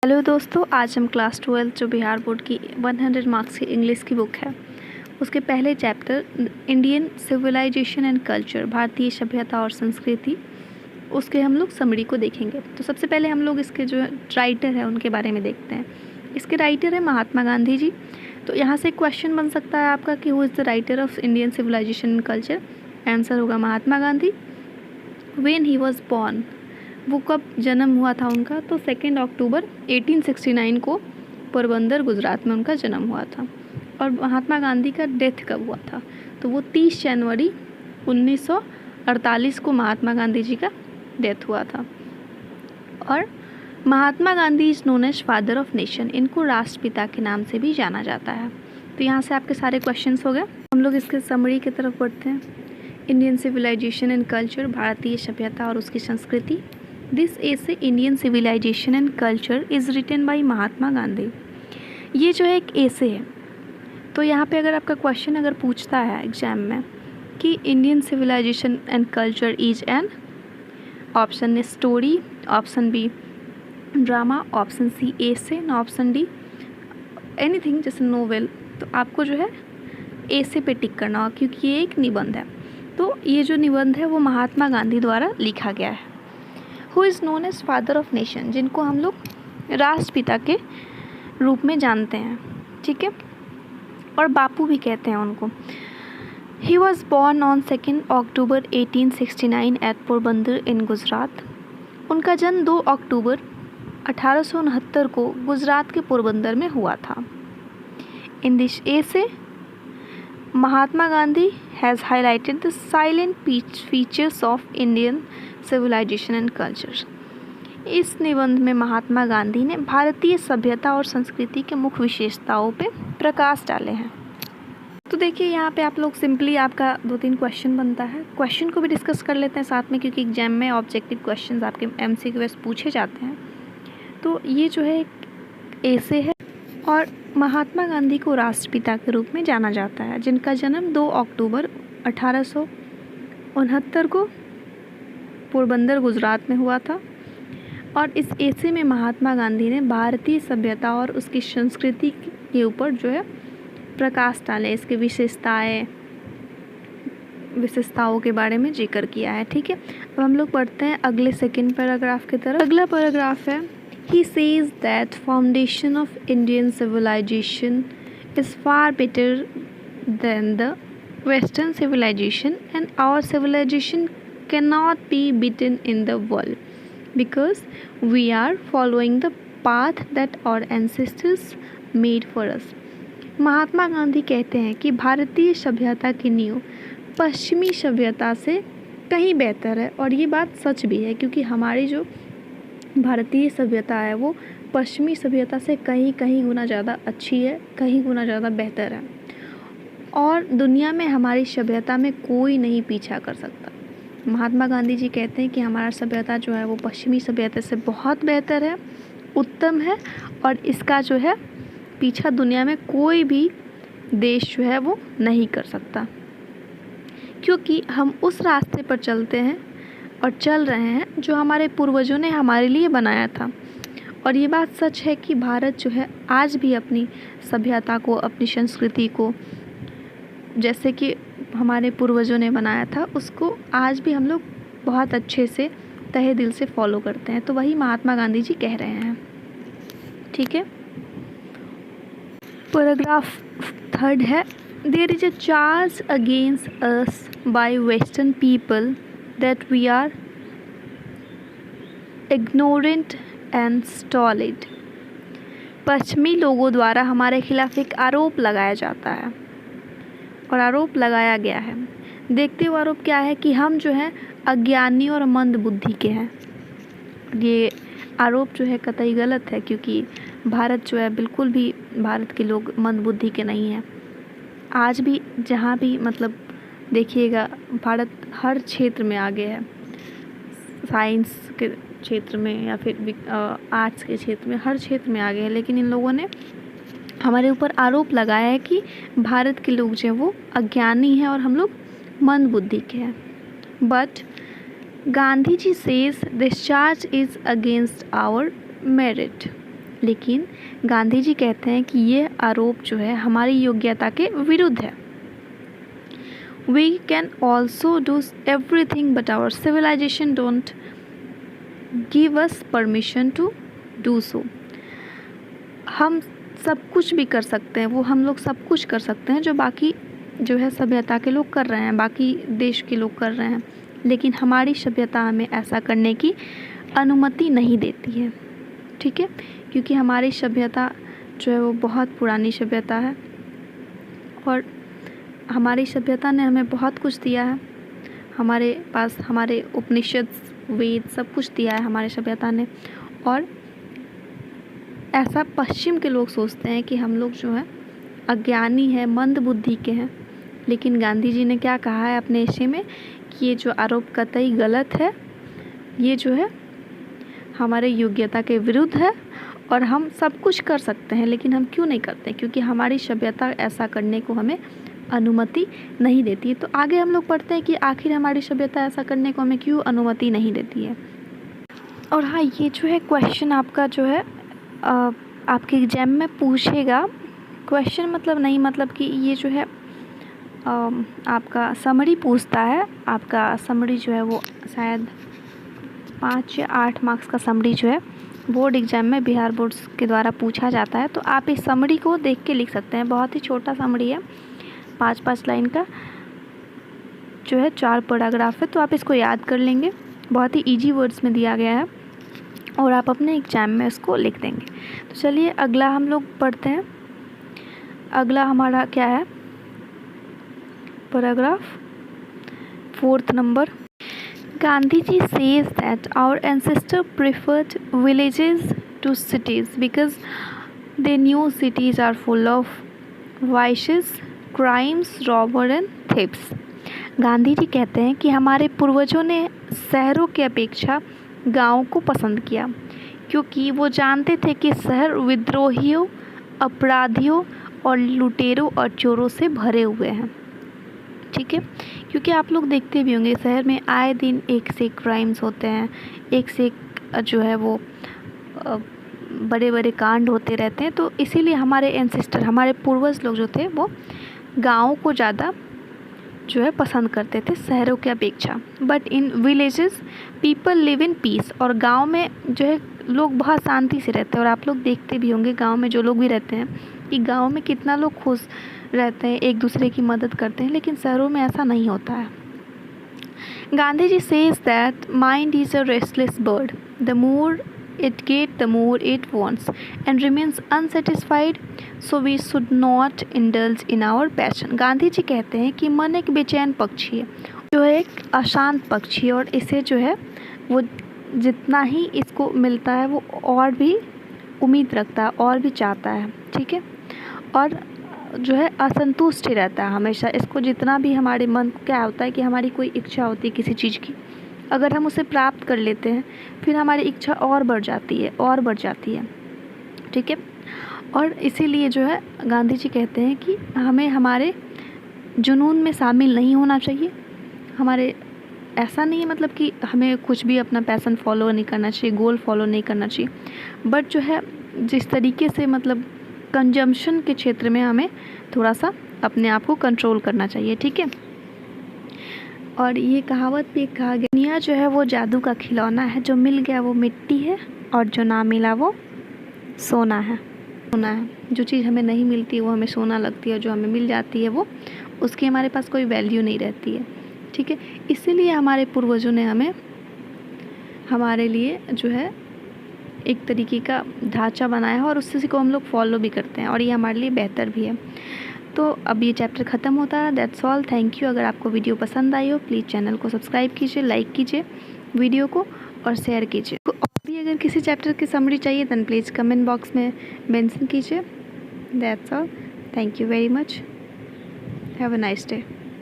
Hello दोस्तों, आज हम क्लास 12 जो बिहार बोर्ड की 100 मार्क्स की इंग्लिश की बुक है उसके पहले chapter Indian civilisation and culture, भारतीय सभ्यता और संस्कृति, उसके हम लोग समरी को देखेंगे। तो सबसे पहले हम लोग इसके जो राइटर है उनके बारे में देखते हैं। इसके राइटर है महात्मा गांधी जी। तो यहाँ से एक क्वेश्चन बन सकता है आपका कि who is the writer of Indian civilisation and culture. Answer होगा Mahatma Gandhi. When he was born, वो कब जन्म हुआ था उनका, तो 2 अक्टूबर 1869 को पोरबंदर गुजरात में उनका जन्म हुआ था। और महात्मा गांधी का डेथ कब हुआ था, तो वो 30 जनवरी 1948 को महात्मा गांधी जी का डेथ हुआ था। और Mahatma Gandhi is known as father of nation, इनको राष्ट्रपिता के नाम से भी जाना जाता है। तो यहाँ से आपके सारे क्वेश्चंस हो गए। हम लोग इसके समरी की तरफ बढ़ते हैं। इंडियन सिविलाइजेशन एंड कल्चर, भारतीय सभ्यता और उसकी संस्कृति। This essay Indian civilisation and culture is written by Mahatma Gandhi. ये जो है एक एसे है। तो यहाँ पे अगर आपका क्वेश्चन अगर पूछता है एग्जाम में कि Indian civilisation and culture is an, option A story, option B drama, option C essay, option D anything जैसे नोवेल, तो आपको जो है एसे पे टिक करना होगा क्योंकि ये एक निबंध है। तो ये जो निबंध है वो महात्मा गांधी द्वारा लिखा गया है। Who is known as father of nation, जिनको हम लोग राष्ट्रपिता के रूप में जानते हैं, ठीक है, और बापू भी कहते हैं उनको। He was born on 2 October 1869 at Porbandar in Gujarat. उनका जन्म 2 अक्टूबर 1869 को गुजरात के पोरबंदर में हुआ था। In this essay Mahatma Gandhi has highlighted the silent features of Indian civilisation and culture. इस निबंध में महात्मा गांधी ने भारतीय सभ्यता और संस्कृति के मुख्य विशेषताओं पे प्रकाश डाले हैं। तो देखिए यहाँ पे आप लोग सिंपली आपका 2-3 क्वेश्चन बनता है। क्वेश्चन को भी डिस्कस कर लेते हैं साथ में, क्योंकि एग्जाम में ऑब्जेक्टिव क्वेश्चंस आपके MCQ पूछे जाते हैं। तो ये जो है एक एसे है और महात्मा गांधी को राष्ट्रपिता के रूप में जाना जाता है, जिनका जन्म 2 अक्टूबर 1869 को पोरबंदर गुजरात में हुआ था। और इस एसे में महात्मा गांधी ने भारतीय सभ्यता और उसकी संस्कृति के ऊपर जो है प्रकाश डाले, इसके विशेषताओं के बारे में जिक्र किया है, ठीक है। अब हम लोग पढ़ते हैं अगले सेकंड पैराग्राफ की तरफ। अगला पैराग्राफ है, he says that foundation of Indian civilization is far better than the Western civilization and our civilization cannot be beaten in the world because we are following the path that our ancestors made for us। Mahatma Gandhi कहते हैं कि भारतीय सभ्यता की नींव पश्चिमी सभ्यता से कहीं बेहतर है। और ये बात सच भी है, क्योंकि हमारी जो भारतीय सभ्यता है वो पश्चिमी सभ्यता से कहीं गुना ज़्यादा अच्छी है, कहीं गुना ज़्यादा बेहतर है। और दुनिया में हमारी सभ्यता में कोई नहीं पीछा कर सकता। महात्मा गांधी जी कहते हैं कि हमारा सभ्यता जो है वो पश्चिमी सभ्यता से बहुत बेहतर है, उत्तम है, और इसका जो है पीछा दुनिया में कोई भी देश जो है वो नहीं कर सकता, क्योंकि हम उस रास्ते पर चलते हैं और चल रहे हैं जो हमारे पूर्वजों ने हमारे लिए बनाया था। और ये बात सच है कि भारत जो है आज भी अपनी सभ्यता को, अपनी संस्कृति को, जैसे कि हमारे पूर्वजों ने बनाया था, उसको आज भी हम लोग बहुत अच्छे से तहे दिल से फॉलो करते हैं। तो वही महात्मा गांधी जी कह रहे हैं, ठीक है। पैराग्राफ 3 है, there is a charge against us by western people that we are ignorant and stolid। पश्चिमी लोगों द्वारा हमारे खिलाफ एक आरोप लगाया जाता है और आरोप लगाया गया है। देखते हुए आरोप क्या है कि हम जो है अज्ञानी और मंद बुद्धि के हैं। ये आरोप जो है कतई गलत है, क्योंकि भारत जो है बिल्कुल भी भारत के लोग मंद बुद्धि के नहीं हैं। आज भी जहाँ भी मतलब देखिएगा भारत हर क्षेत्र में आगे है, साइंस के क्षेत्र में या फिर आर्ट्स के क्षेत्र में, हर क्षेत्र में आगे है। लेकिन इन लोगों ने हमारे ऊपर आरोप लगाया है कि भारत के लोग जो हैं वो अज्ञानी हैं और हम लोग मंद बुद्धि के हैं। But Gandhi ji says this charge is against our merit. लेकिन गांधी जी कहते हैं कि ये आरोप जो है हमारी योग्यता के विरुद्ध है। We can also do everything but our civilization don't give us permission to do so. हम सब कुछ भी कर सकते हैं, वो हम लोग सब कुछ कर सकते हैं जो बाकी जो है सभ्यता के लोग कर रहे हैं, बाकी देश के लोग कर रहे हैं, लेकिन हमारी सभ्यता हमें ऐसा करने की अनुमति नहीं देती है। ठीक है, क्योंकि हमारी सभ्यता जो है वो बहुत पुरानी सभ्यता है और हमारी सभ्यता ने हमें बहुत कुछ दिया है। हमारे पास हमारे उपनिषद, वेद सब कुछ दिया है हमारी सभ्यता ने। और ऐसा पश्चिम के लोग सोचते हैं कि हम लोग जो है अज्ञानी है, मंद बुद्धि के हैं, लेकिन गांधी जी ने क्या कहा है अपने एशे में कि ये जो आरोप कतई गलत है, ये जो है हमारे योग्यता के विरुद्ध है और हम सब कुछ कर सकते हैं, लेकिन हम क्यों नहीं करते? क्योंकि हमारी सभ्यता ऐसा करने को हमें अनुमति नहीं देती है। तो आगे हम लोग पढ़ते हैं कि आखिर हमारी सभ्यता ऐसा करने को हमें क्यों अनुमति नहीं देती है। और हाँ, ये जो है क्वेश्चन आपका जो है आपके एग्जाम में पूछेगा। क्वेश्चन मतलब नहीं, मतलब कि ये जो है आपका समरी पूछता है। आपका समरी जो है वो शायद 5 या 8 मार्क्स का समरी जो है बोर्ड एग्ज़ाम में बिहार बोर्ड्स के द्वारा पूछा जाता है। तो आप इस समरी को देख के लिख सकते हैं। बहुत ही छोटा समरी है, 5-5 लाइन का जो है, 4 पैराग्राफ है, तो आप इसको याद कर लेंगे। बहुत ही इजी वर्ड्स में दिया गया है और आप अपने एग्ज़ाम में इसको लिख देंगे। तो चलिए अगला हम लोग पढ़ते हैं। अगला हमारा क्या है? Paragraph 4th number. Gandhi ji says that our ancestors preferred villages to cities because they knew cities are full of vices, crimes, robbery and thefts. Gandhi ji कहते हैं कि हमारे पूर्वजों ने शहरों की अपेक्षा गाँव को पसंद किया, क्योंकि वो जानते थे कि शहर विद्रोहियों, अपराधियों और लुटेरों और चोरों से भरे हुए हैं। ठीक है, क्योंकि आप लोग देखते भी होंगे शहर में आए दिन एक से एक क्राइम्स होते हैं, एक से एक जो है वो बड़े बड़े कांड होते रहते हैं। तो इसीलिए हमारे एंसेस्टर, हमारे पूर्वज लोग जो थे वो गाँव को ज़्यादा जो है पसंद करते थे शहरों की अपेक्षा। But in villages people live in peace. और गांव में जो है लोग बहुत शांति से रहते हैं। और आप लोग देखते भी होंगे गांव में जो लोग भी रहते हैं कि गांव में कितना लोग खुश रहते हैं, एक दूसरे की मदद करते हैं, लेकिन शहरों में ऐसा नहीं होता है। Gandhi ji says that mind is a restless bird, the more it get the more it wants and remains unsatisfied, so we should not indulge in our passion. Gandhi ji कहते हैं कि मन एक बेचैन पक्षी है, जो है एक अशांत पक्षी है, और इसे जो है वो जितना ही इसको मिलता है वो और भी उम्मीद रखता है, और भी चाहता है। ठीक है, और जो है असंतुष्ट ही रहता है हमेशा। इसको जितना भी हमारे मन को क्या होता है कि हमारी कोई इच्छा होती है किसी चीज़ की, अगर हम उसे प्राप्त कर लेते हैं फिर हमारी इच्छा और बढ़ जाती है, और बढ़ जाती है। ठीक है, और इसीलिए जो है गांधी जी कहते हैं कि हमें हमारे जुनून में शामिल नहीं होना चाहिए। हमारे ऐसा नहीं है मतलब कि हमें कुछ भी अपना पैशन फॉलो नहीं करना चाहिए, गोल फॉलो नहीं करना चाहिए, बट जो है जिस तरीके से मतलब कंजम्पशन के क्षेत्र में हमें थोड़ा सा अपने आप को कंट्रोल करना चाहिए। ठीक है, और ये कहावत भी कहा गया, दुनिया जो है वो जादू का खिलौना है, जो मिल गया वो मिट्टी है और जो ना मिला वो सोना है। सोना है, जो चीज़ हमें नहीं मिलती वो हमें सोना लगती है, जो हमें मिल जाती है वो उसकी हमारे पास कोई वैल्यू नहीं रहती है। ठीक है, इसीलिए हमारे पूर्वजों ने हमें हमारे लिए जो है एक तरीके का ढांचा बनाया है और उसी को हम लोग फॉलो भी करते हैं, और ये हमारे लिए बेहतर भी है। तो अब ये चैप्टर ख़त्म होता है। That's all, thank you. अगर आपको वीडियो पसंद आई हो प्लीज़ चैनल को सब्सक्राइब कीजिए, लाइक कीजिए वीडियो को और शेयर कीजिए। और भी अगर किसी चैप्टर की समरी चाहिए देन प्लीज़ कमेंट बॉक्स में मेंशन कीजिए। That's all, thank you very much, have a nice day.